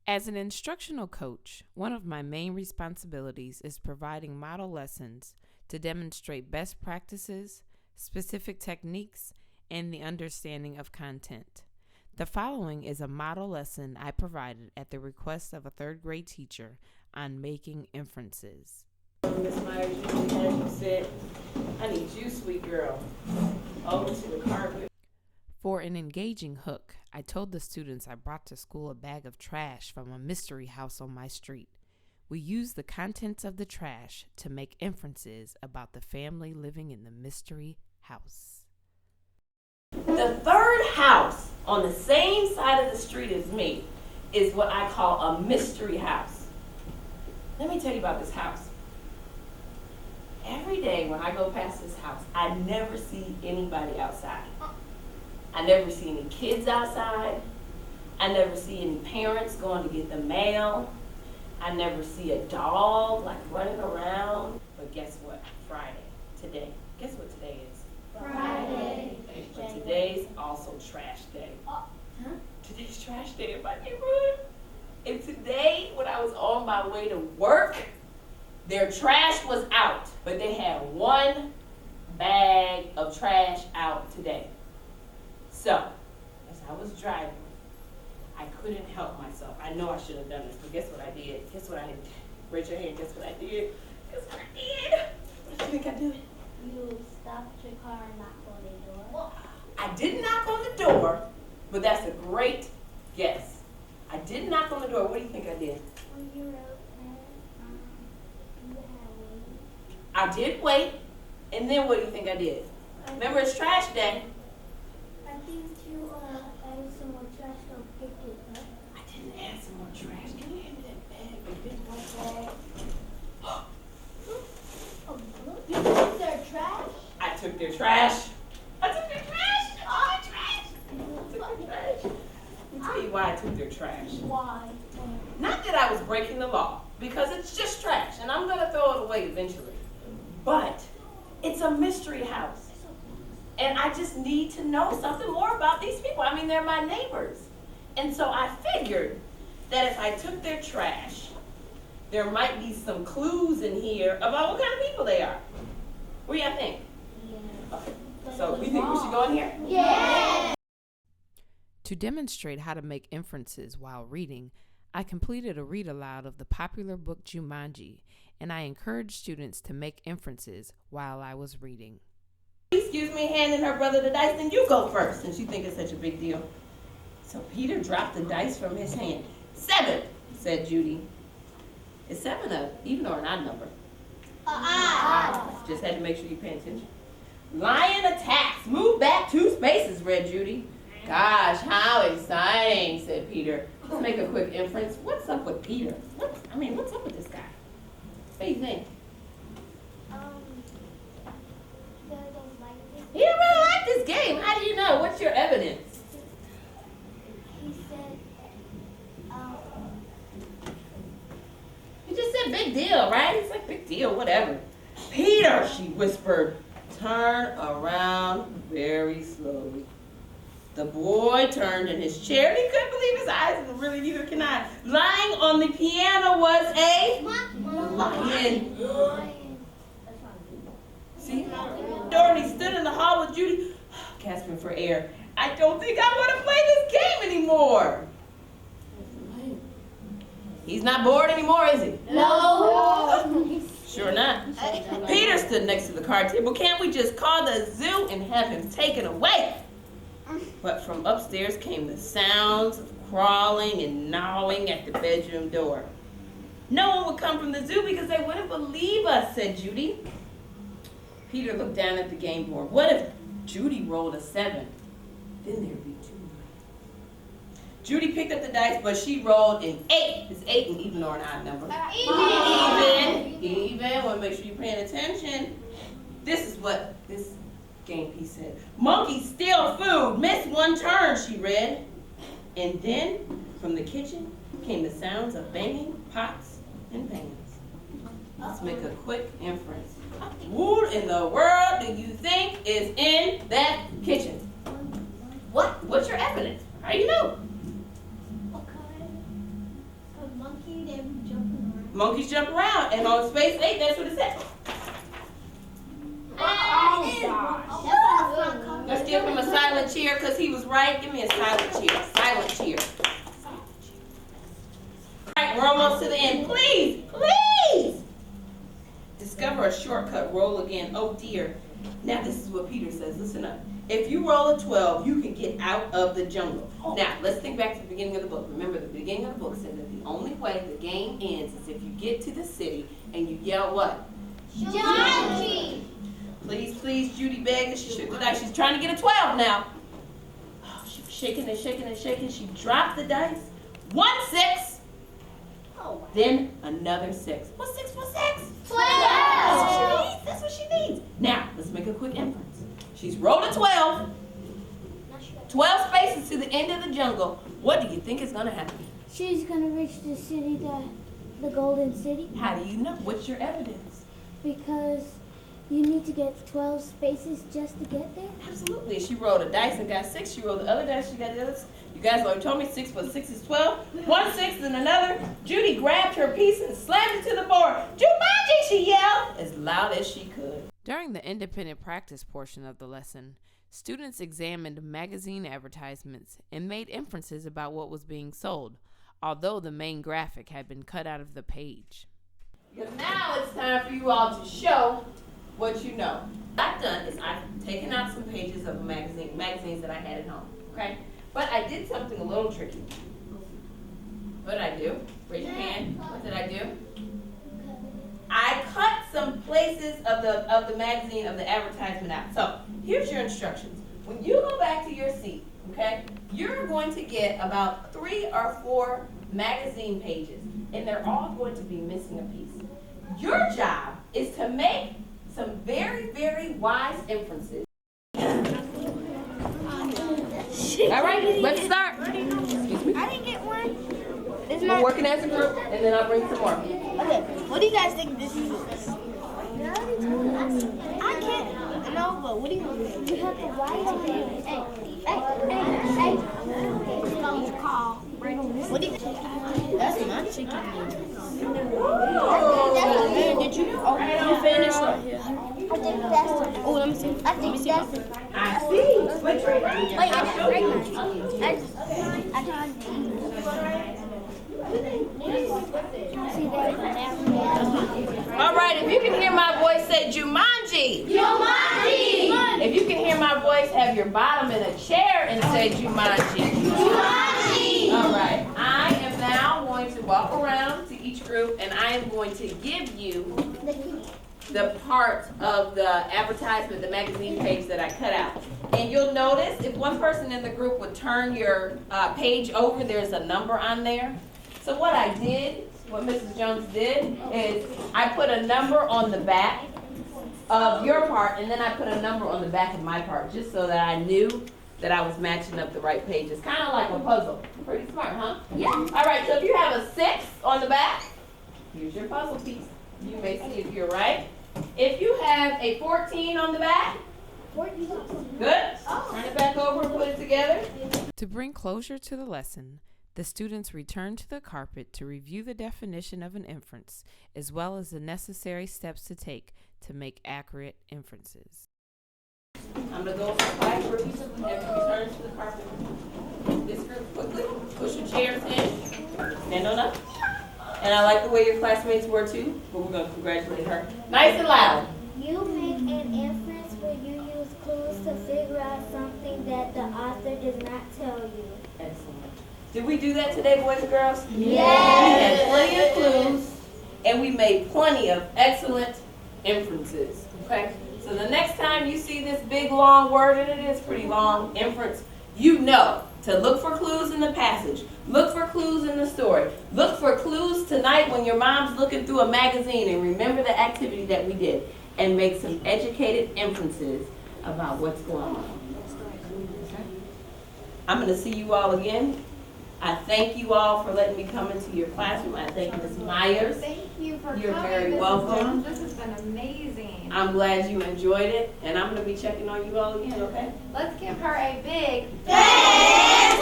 As an instructional coach, one of my main responsibilities is providing model lessons to demonstrate best practices, specific techniques, and the understanding of content. The following is a model lesson I provided at the request of a third grade teacher on making inferences. Miss Myers usually has you sit. I need you, sweet girl, over to the carpet. For an engaging hook, I told the students I brought to school a bag of trash from a mystery house on my street. We used the contents of the trash to make inferences about the family living in the mystery house. The third house on the same side of the street as me is what I call a mystery house. Let me tell you about this house. Every day when I go past this house, I never see anybody outside. I never see any kids outside. I never see any parents going to get the mail. I never see a dog like running around. But guess what? Friday, today. Guess what today is? Friday. But today's also trash day. Today's trash day in my neighborhood. And today, when I was on my way to work, their trash was out, but they had one bag of trash out today. So, as I was driving, I couldn't help myself. I know I should have done this, but guess what I did? Guess what I did? Raise your hand, guess what I did? Guess what I did? What do you think I did? You stopped your car and knocked on the door. Well, I did knock on the door, but that's a great guess. I did knock on the door. What do you think I did? When you wrote that, you had waited. I did wait, and then what do you think I did? Remember, it's trash day. I think you added some more trash to pick it up. I didn't add some more trash. Can you hand me that bag? The big white bag? Oh, look. You took their trash? I took their trash. I took their trash. Oh, trash. I took their trash. Let me tell you why I took their trash. Why? Not that I was breaking the law, because it's just trash, and I'm going to throw it away eventually. But it's a mystery house. And I just need to know something more about these people. I mean, they're my neighbors. And so I figured that if I took their trash, there might be some clues in here about what kind of people they are. What do y'all think? Yeah. Okay. So you think we should go in here? Yeah. To demonstrate how to make inferences while reading, I completed a read aloud of the popular book Jumanji, and I encouraged students to make inferences while I was reading. Excuse me, handing her brother the dice, then you go first, since you think it's such a big deal. So Peter dropped the dice from his hand. 7, said Judy. Is 7 an even or an odd number? Just had to make sure you pay attention. Lion attacks. Move back 2 spaces, read Judy. Gosh, how exciting, said Peter. Let's make a quick inference. What's up with Peter? What's up with this guy? What do you think? He didn't really like this game. How do you know? What's your evidence? He said, You just said big deal, right? It's like big deal, whatever. Peter, she whispered, turn around very slowly. The boy turned in his chair and he couldn't believe his eyes, and really neither can I. Lying on the piano was a lion. See? Dorothy stood in the hall with Judy, gasping for air. I don't think I want to play this game anymore. He's not bored anymore, is he? no. Sure not. Peter stood next to the card table. Can't we just call the zoo and have him taken away? But from upstairs came the sounds of crawling and gnawing at the bedroom door. No one would come from the zoo because they wouldn't believe us, said Judy. Peter looked down at the game board. What if Judy rolled a 7? Then there'd be 2. Judy picked up the dice, but she rolled an 8. Is 8 an even or an odd number? Even. Want to make sure you're paying attention. This is what this game piece said. Monkeys steal food. Miss 1 turn, she read. And then, from the kitchen, came the sounds of banging pots and pans. Let's make a quick inference. What in the world do you think is in that kitchen? What? What's your evidence? How do you know? Monkeys jump around, and on space 8, that's what it says. Let's give him a silent cheer because he was right. Give me a silent cheer. Silent cheer. All right, we're almost to the end. Please, please. Discover a shortcut. Roll again. Oh dear. Now this is what Peter says. Listen up. If you roll a 12, you can get out of the jungle. Now, let's think back to the beginning of the book. Remember, the beginning of the book said that the only way the game ends is if you get to the city and you yell what? Jumanji! Please, please, Judy begged that she shook the dice. She's trying to get a 12 now. Oh, she was shaking and shaking and shaking. She dropped the dice. 1 6. Oh. Then another 6. What's 6 plus 6? 12! That's what she needs. That's what she needs. Now, let's make a quick inference. She's rolled a 12. 12 spaces to the end of the jungle. What do you think is going to happen? She's gonna reach the city, the golden city, How do you know? What's your evidence? because you need to get 12 spaces just to get there. Absolutely. She rolled a dice and got 6. She rolled the other dice. She got the other. You guys already told me 6 plus 6 is 12. 1 6 and another. Judy grabbed her piece and slammed it to the board. Jumanji, she yelled as loud as she could. During the independent practice portion of the lesson, students examined magazine advertisements and made inferences about what was being sold, although the main graphic had been cut out of the page. Because now it's time for you all to show what you know. What I've done is I've taken out some pages of magazines that I had at home, okay? But I did something a little tricky. What did I do? Raise your hand. What did I do? I cut some places of the magazine, of the advertisement out. So here's your instructions. When you go back to your seat, okay, you're going to get about 3 or 4 magazine pages, and they're all going to be missing a piece. Your job is to make some very, very wise inferences. All right, let's start. Excuse me. I didn't get one. We're working as a group, and then I'll bring some more. Okay, what do you guys think this is? I can't know, but what do you have to write it. Hey. Phone call. What do you think? That's my chicken. Did you? Oh, you finished right here. I think that's. Oh, let me see. I think that's. I see. Wait, I All right, if you can hear my voice, say Jumanji. Jumanji! If you can hear my voice, have your bottom in a chair and say Jumanji. Jumanji! All right, I am now going to walk around to each group, and I am going to give you the part of the advertisement, the magazine page that I cut out. And you'll notice if one person in the group would turn your page over, there's a number on there. So what I did, what Mrs. Jones did, is I put a number on the back of your part, and then I put a number on the back of my part, just so that I knew that I was matching up the right pages. Kind of like a puzzle. Pretty smart, huh? Yeah. All right, so if you have a 6 on the back, here's your puzzle piece. You may see if you're right. If you have a 14 on the back, good. Turn it back over and put it together. To bring closure to the lesson, the students returned to the carpet to review the definition of an inference, as well as the necessary steps to take to make accurate inferences. I'm going to go for 5 groups and return to the carpet. This group quickly. Push your chairs in. Stand on up. And I like the way your classmates were too, but we're going to congratulate her. Nice and loud. You make an inference where you use clues to figure out something that the author does not tell you. Excellent. Did we do that today, boys and girls? Yes. We had plenty of clues, and we made plenty of excellent inferences. Okay? So the next time you see this big long word, and it is pretty long, inference, you know to look for clues in the passage. Look for clues in the story. Look for clues tonight when your mom's looking through a magazine, and remember the activity that we did, and make some educated inferences about what's going on. Okay? I'm going to see you all again. I thank you all for letting me come into your classroom. I thank Ms. Myers. Thank you for You're coming. very Mrs. welcome. Jones. This has been amazing. I'm glad you enjoyed it, and I'm going to be checking on you all again, okay? Let's give her a big Fantastic!